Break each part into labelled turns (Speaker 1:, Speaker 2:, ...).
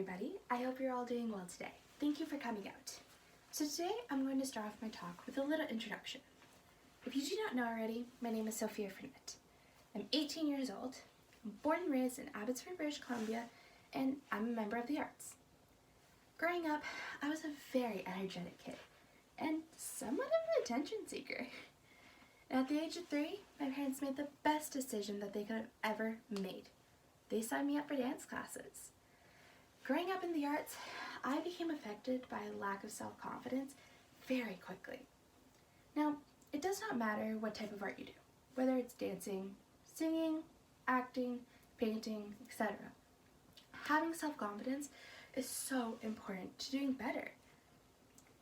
Speaker 1: everybody. I hope you're all doing well today. Thank you for coming out. So today I'm going to start off my talk with a little introduction. If you do not know already, my name is Sophia Frenette. I'm 18 years old, I'm born and raised in Abbotsford, British Columbia, and I'm a member of the arts. Growing up, I was a very energetic kid and somewhat of an attention seeker. And at the age of 3, my parents made the best decision that they could have ever made. They signed me up for dance classes. Growing up in the arts, I became affected by a lack of self-confidence very quickly. Now, it does not matter what type of art you do, whether it's dancing, singing, acting, painting, etc. Having self-confidence is so important to doing better.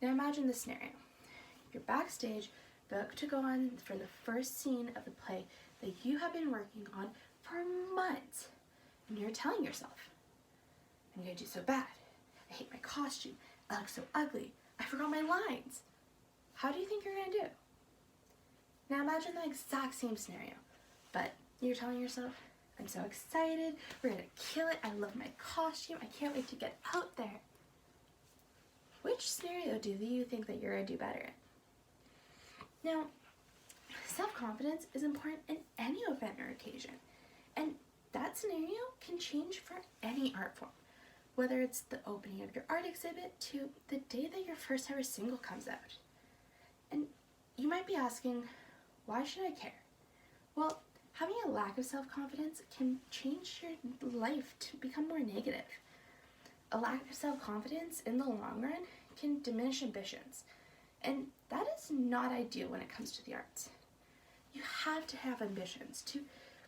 Speaker 1: Now imagine this scenario. You're backstage, booked to go on for the first scene of the play that you have been working on for months. And you're telling yourself, I'm going to do so bad. I hate my costume. I look so ugly. I forgot my lines. How do you think you're going to do? Now imagine the exact same scenario, but you're telling yourself, I'm so excited. We're going to kill it. I love my costume. I can't wait to get out there. Which scenario do you think that you're going to do better in? Now, self-confidence is important in any event or occasion, and that scenario can change for any art form, whether it's the opening of your art exhibit to the day that your first ever single comes out. And you might be asking, why should I care? Well, having a lack of self-confidence can change your life to become more negative. A lack of self-confidence in the long run can diminish ambitions, and that is not ideal when it comes to the arts. You have to have ambitions to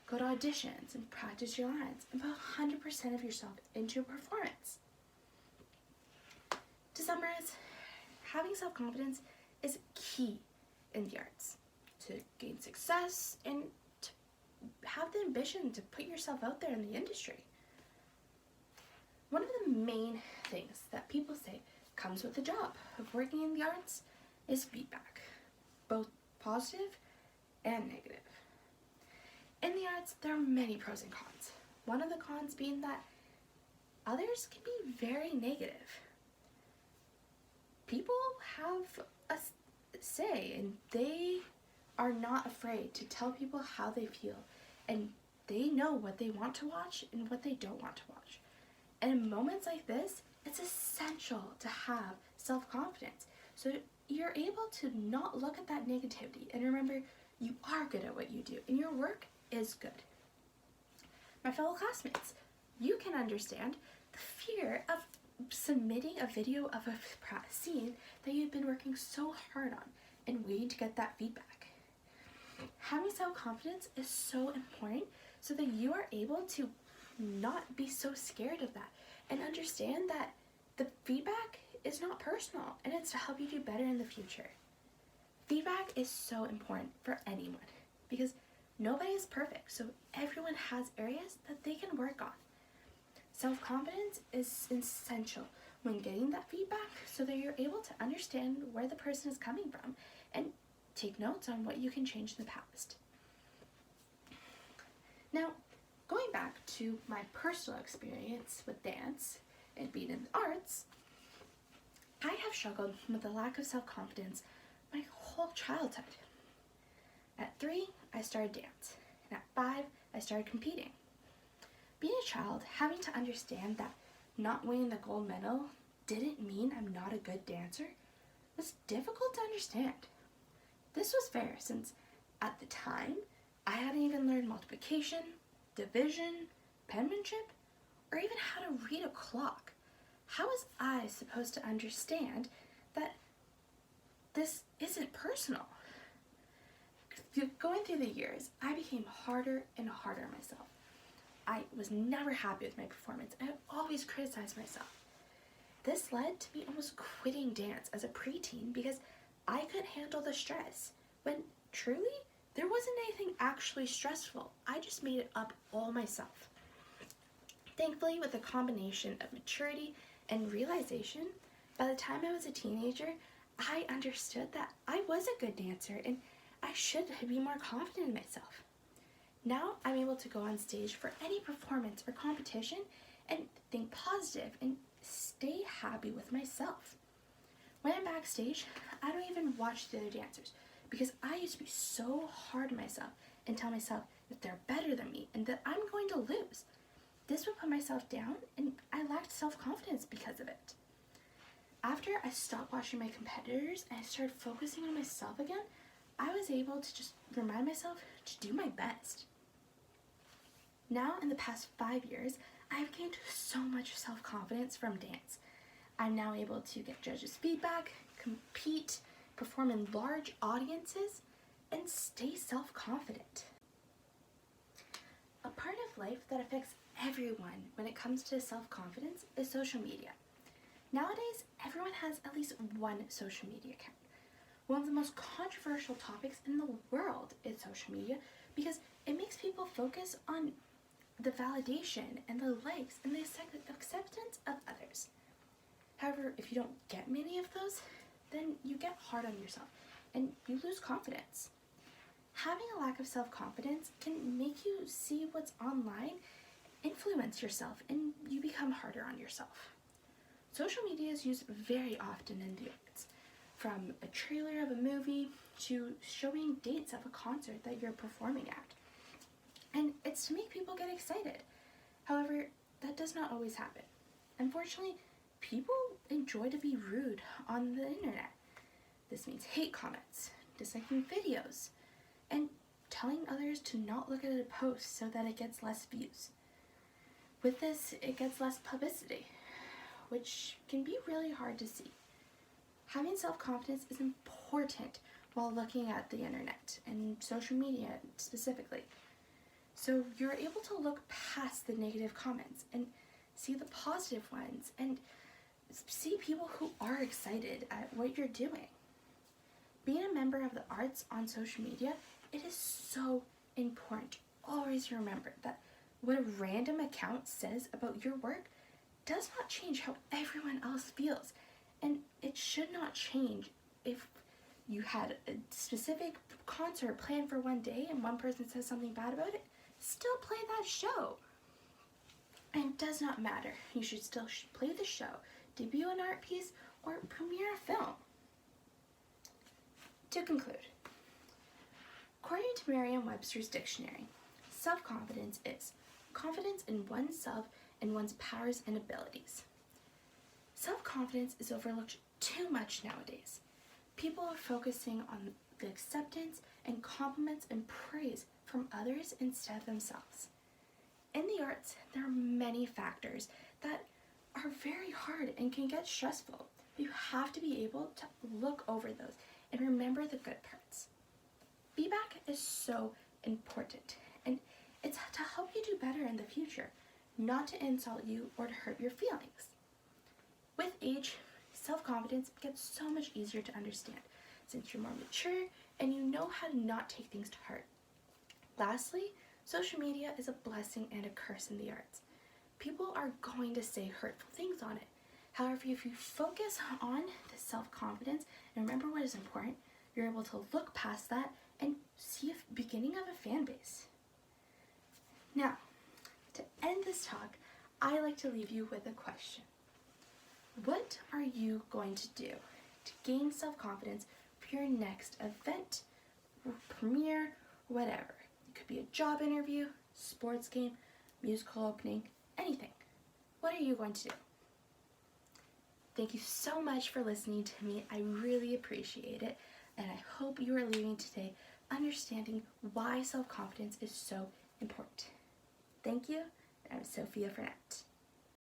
Speaker 1: go to auditions and practice your lines and put 100% of yourself into a performance. To summarize, having self-confidence is key in the arts to gain success and to have the ambition to put yourself out there in the industry. One of the main things that people say comes with the job of working in the arts is feedback, both positive and negative. In the arts, there are many pros and cons. One of the cons being that others can be very negative. People have a say, and they are not afraid to tell people how they feel, and they know what they want to watch and what they don't want to watch. And in moments like this, it's essential to have self-confidence so you're able to not look at that negativity and remember you are good at what you do and your work is good. My fellow classmates, you can understand the fear of submitting a video of a scene that you've been working so hard on and waiting to get that feedback. Having self-confidence is so important so that you are able to not be so scared of that and understand that the feedback is not personal and it's to help you do better in the future. Feedback is so important for anyone because nobody is perfect, so everyone has areas that they can work on. Self-confidence is essential when getting that feedback so that you're able to understand where the person is coming from and take notes on what you can change in the past. Now, going back to my personal experience with dance and being in the arts, I have struggled with a lack of self-confidence my whole childhood. At 3, I started dance, and at 5, I started competing. Being a child, having to understand that not winning the gold medal didn't mean I'm not a good dancer was difficult to understand. This was fair since at the time, I hadn't even learned multiplication, division, penmanship, or even how to read a clock. How was I supposed to understand that this isn't personal? Going through the years, I became harder and harder on myself. I was never happy with my performance, and I always criticized myself. This led to me almost quitting dance as a preteen because I couldn't handle the stress, when truly, there wasn't anything actually stressful. I just made it up all myself. Thankfully, with a combination of maturity and realization, by the time I was a teenager, I understood that I was a good dancer and I should be more confident in myself. Now I'm able to go on stage for any performance or competition and think positive and stay happy with myself. When I'm backstage, I don't even watch the other dancers because I used to be so hard on myself and tell myself that they're better than me and that I'm going to lose. This would put myself down, and I lacked self-confidence because of it. After I stopped watching my competitors and I started focusing on myself again, I was able to just remind myself to do my best. Now, in the past 5 years, I've gained so much self-confidence from dance. I'm now able to get judges' feedback, compete, perform in large audiences, and stay self-confident. A part of life that affects everyone when it comes to self-confidence is social media. Nowadays, everyone has at least one social media account. One of the most controversial topics in the world is social media because it makes people focus on the validation and the likes and the acceptance of others. However, if you don't get many of those, then you get hard on yourself and you lose confidence. Having a lack of self-confidence can make you see what's online, influence yourself, and you become harder on yourself. Social media is used very often in the arts, from a trailer of a movie to showing dates of a concert that you're performing at. And it's to make people get excited. However, that does not always happen. Unfortunately, people enjoy to be rude on the internet. This means hate comments, disliking videos, and telling others to not look at a post so that it gets less views. With this, it gets less publicity, which can be really hard to see. Having self-confidence is important while looking at the internet and social media specifically. So you're able to look past the negative comments and see the positive ones and see people who are excited at what you're doing. Being a member of the arts on social media, it is so important. Always remember that what a random account says about your work does not change how everyone else feels. And it should not change if you had a specific concert planned for one day and one person says something bad about it. Still play that show. And it does not matter. You should still play the show, debut an art piece, or premiere a film. To conclude, according to Merriam-Webster's dictionary, self-confidence is confidence in oneself and one's powers and abilities. Self-confidence is overlooked too much nowadays. People are focusing on the acceptance and compliments and praise from others instead of themselves. In the arts, there are many factors that are very hard and can get stressful. You have to be able to look over those and remember the good parts. Feedback is so important, and it's to help you do better in the future, not to insult you or to hurt your feelings. With age, self-confidence gets so much easier to understand since you're more mature and you know how to not take things to heart. Lastly, social media is a blessing and a curse in the arts. People are going to say hurtful things on it. However, if you focus on the self-confidence and remember what is important, you're able to look past that and see a beginning of a fan base. Now, to end this talk, I like to leave you with a question. What are you going to do to gain self-confidence for your next event, premiere, whatever? It could be a job interview, sports game, musical opening, anything. What are you going to do? Thank you so much for listening to me. I really appreciate it, and I hope you are leaving today understanding why self-confidence is so important. Thank you, and I'm Sophia Frenette.